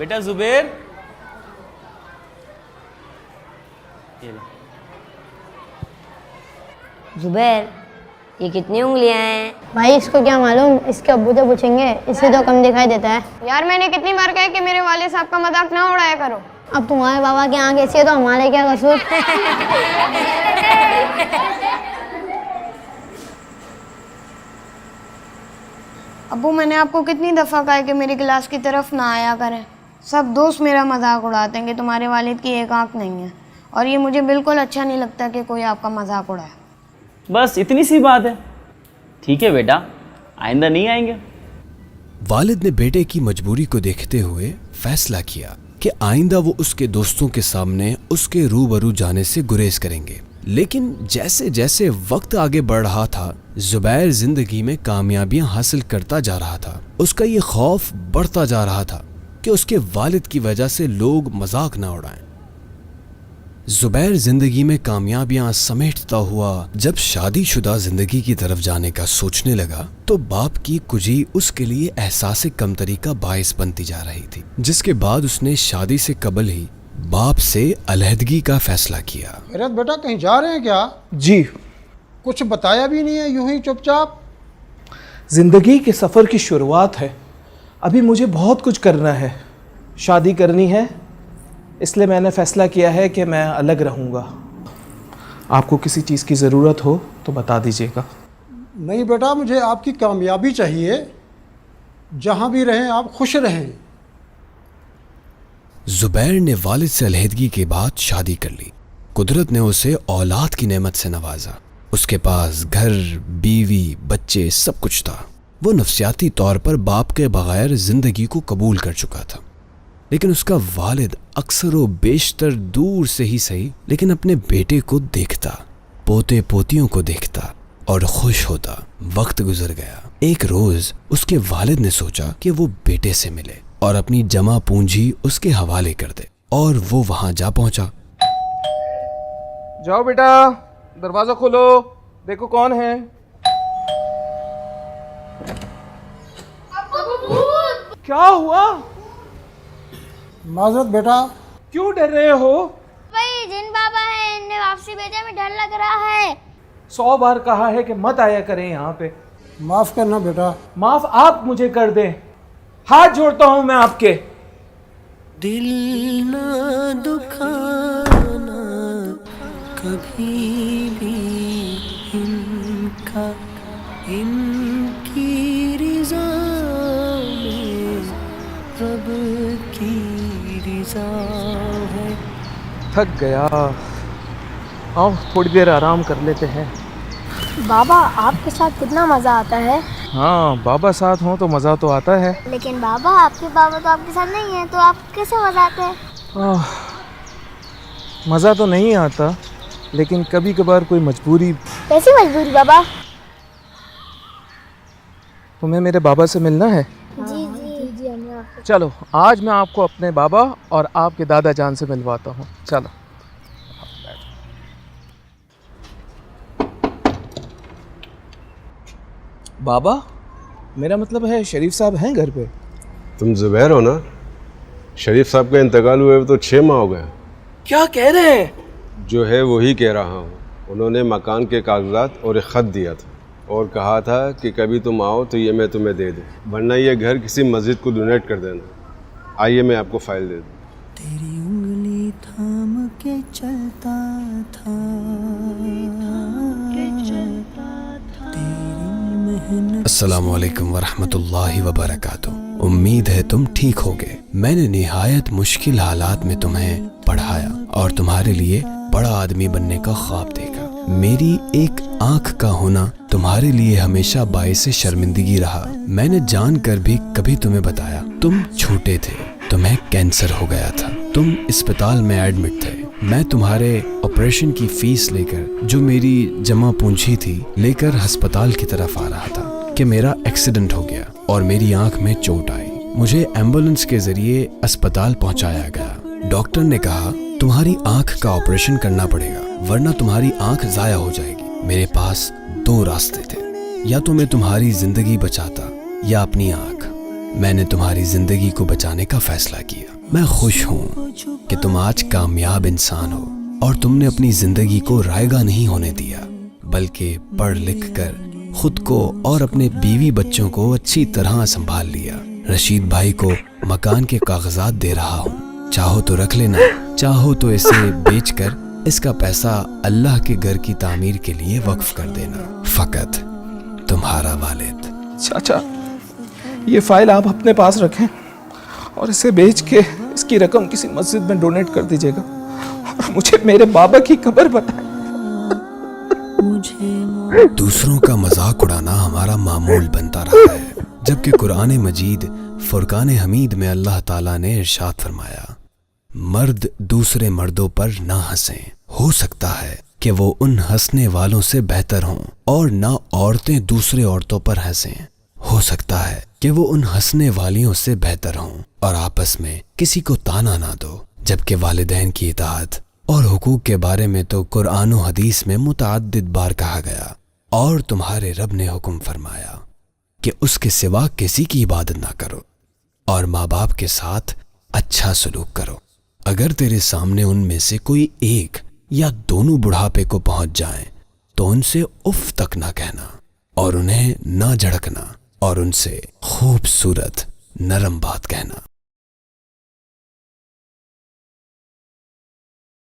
बेटा जुबैर, ये लो। जुबैर, ये कितनी उंगलियां हैं? भाई इसको क्या मालूम, इसके अब्बू से पूछेंगे, इससे तो कम दिखाई देता है। यार मैंने कितनी बार कहा कि मेरे वाले साहब का मजाक ना उड़ाया करो। अब तुम्हारे बाबा की आंख ऐसी है तो हमारे क्या कसूर। अब्बू मैंने आपको कितनी दफ़ा कहा है कि मेरी क्लास की तरफ ना आया करें। सब दोस्त मेरा मजाक उड़ाते हैं कि तुम्हारे वालिद की एक आंख नहीं है, और ये मुझे बिल्कुल अच्छा नहीं लगता कि कोई आपका मजाक उड़ाए। बस इतनी सी बात है। ठीक है बेटा, आइंदा नहीं आएंगे। वालिद ने बेटे की मजबूरी को देखते हुए फैसला किया कि आइंदा वो उसके दोस्तों के सामने उसके रूबरू जाने से गुरेज करेंगे। लेकिन जैसे जैसे वक्त आगे बढ़ रहा था, जुबैर जिंदगी में कामयाबियां हासिल करता जा रहा था। उसका ये खौफ बढ़ता जा रहा था कि उसके वालिद की वजह से लोग मजाक ना उड़ाएं। जुबैर जिंदगी में कामयाबियां समेटता हुआ जब शादीशुदा जिंदगी की तरफ जाने का सोचने लगा, तो बाप की कुजी उसके लिए एहसास कमतरी का बायस बनती जा रही थी, जिसके बाद उसने शादी से कबल ही बाप से अलहदगी का फैसला किया। खैरत बेटा, कहीं जा रहे हैं क्या? जी। कुछ बताया भी नहीं है, यूं ही चुपचाप। जिंदगी के सफ़र की शुरुआत है, अभी मुझे बहुत कुछ करना है, शादी करनी है, इसलिए मैंने फ़ैसला किया है कि मैं अलग रहूँगा। आपको किसी चीज़ की ज़रूरत हो तो बता दीजिएगा। नहीं बेटा, मुझे आपकी कामयाबी चाहिए, जहां भी रहें आप खुश रहें। जुबैर ने वालिद से अलहदगी के बाद शादी कर ली। कुदरत ने उसे औलाद की नेमत से नवाजा। उसके पास घर, बीवी, बच्चे सब कुछ था। वो नफ्सियाती तौर पर बाप के बगैर जिंदगी को कबूल कर चुका था। लेकिन उसका वालिद अक्सर व बेशतर दूर से ही सही, लेकिन अपने बेटे को देखता, पोते पोतियों को देखता और खुश होता। वक्त गुजर गया। एक रोज उसके वालिद ने सोचा कि वो बेटे से मिले और अपनी जमा पूंजी उसके हवाले कर दे, और वो वहां जा पहुंचा। जाओ बेटा, दरवाजा खोलो, देखो कौन है। क्या हुआ? माजरत बेटा। क्यों डर रहे हो? भाई जिन बाबा है, इनने वापसी भेजा में डर लग रहा है। 100 बार कहा है कि मत आया करें यहाँ पे। माफ करना बेटा। माफ आप मुझे कर दें, हाथ जोड़ता हूँ मैं आपके। दिल ना दुखाना कभी भी इनका, इनकी रिज़ा में रब की रिज़ा है। थक गया, आओ थोड़ी देर आराम कर लेते हैं। बाबा आपके साथ कितना मज़ा आता है। हाँ, बाबा साथ हों तो मज़ा तो आता है। लेकिन बाबा आपके बाबा तो आपके साथ नहीं है, तो आप कैसे मजा आते हैं? मज़ा तो नहीं आता, लेकिन कभी कभार कोई मजबूरी। कैसी मजबूरी बाबा? तुम्हें मेरे बाबा से मिलना है? जी जी जी हम। चलो आज मैं आपको अपने बाबा और आपके दादा जान से मिलवाता हूँ। चलो। बाबा, मेरा मतलब है शरीफ साहब हैं घर पे? तुम जुबैर हो ना? शरीफ साहब का इंतकाल हुए तो 6 माह हो गए। क्या कह रहे हैं? जो है वही कह रहा हूँ। उन्होंने मकान के कागजात और एक ख़त दिया था और कहा था कि कभी तुम आओ तो ये मैं तुम्हें दे दूँ, वरना ये घर किसी मस्जिद को डोनेट कर देना। आइए मैं आपको फ़ाइल दे दूँ। तेरी उंगली थाम के चलता था, अस्सलामुअलैकुम वरहमतुल्लाहि वबरकातुहू। उम्मीद है तुम ठीक होगे। मैंने निहायत मुश्किल हालात में तुम्हें पढ़ाया और तुम्हारे लिए बड़ा आदमी बनने का ख्वाब देखा। मेरी एक आंख का होना तुम्हारे लिए हमेशा बाइस शर्मिंदगी रहा। मैंने जानकर भी कभी तुम्हें बताया। तुम छोटे थे, तुम्हें कैंसर हो गया था, तुम अस्पताल में एडमिट थे। मैं तुम्हारे ऑपरेशन की फीस लेकर, जो मेरी जमा पूंजी थी, लेकर अस्पताल की तरफ आ रहा था कि मेरा एक्सीडेंट हो गया और मेरी आंख में चोट आई। मुझे एम्बुलेंस के जरिए अस्पताल पहुंचाया गया। डॉक्टर ने कहा तुम्हारी आंख का ऑपरेशन करना पड़ेगा, वरना तुम्हारी आंख जाया हो जाएगी। मेरे पास 2 रास्ते थे, या तो मैं तुम्हारी जिंदगी बचाता या अपनी आंख। मैंने तुम्हारी जिंदगी को बचाने का फैसला किया। मैं खुश हूँ कि तुम आज कामयाब इंसान हो और तुमने अपनी जिंदगी को रायगा नहीं होने दिया, बल्कि पढ़ लिख कर खुद को और अपने बीवी बच्चों को अच्छी तरह संभाल लिया। रशीद भाई को मकान के कागजात दे रहा हूँ, चाहो तो रख लेना, चाहो तो इसे बेचकर इसका पैसा अल्लाह के घर की तामीर के लिए वक्फ कर देना। फकत तुम्हारा वालिद। चाचा, ये फाइल आप अपने पास रखें और इसे बेच के इसकी रकम किसी मस्जिद में डोनेट कर दीजिएगा और मुझे मेरे बाबा की कब्र बताएं। दूसरों का मजाक उड़ाना हमारा मामूल बनता रहा है, जबकि कुरान मजीद फुरकान हमीद में अल्लाह ताला ने इरशाद फरमाया, मर्द दूसरे मर्दों पर ना हंसें, हो सकता है कि वो उन हंसने वालों से बेहतर हों, और ना औरतें दूसरे औरतों पर हंसें, हो सकता है कि वो उन हंसने वालियों से बेहतर हों, और आपस में किसी को ताना ना दो। जबकि वालिदैन की इताअत और हुकूक के बारे में तो कुरान और हदीस में मुतअद्दिद बार कहा गया, और तुम्हारे रब ने हुक्म फरमाया कि उसके सिवा किसी की इबादत ना करो और माँ बाप के साथ अच्छा सलूक करो। अगर तेरे सामने उनमें से कोई एक या दोनों बुढ़ापे को पहुंच जाएं, तो उनसे उफ तक ना कहना और उन्हें ना झड़कना और उनसे खूबसूरत नरम बात कहना।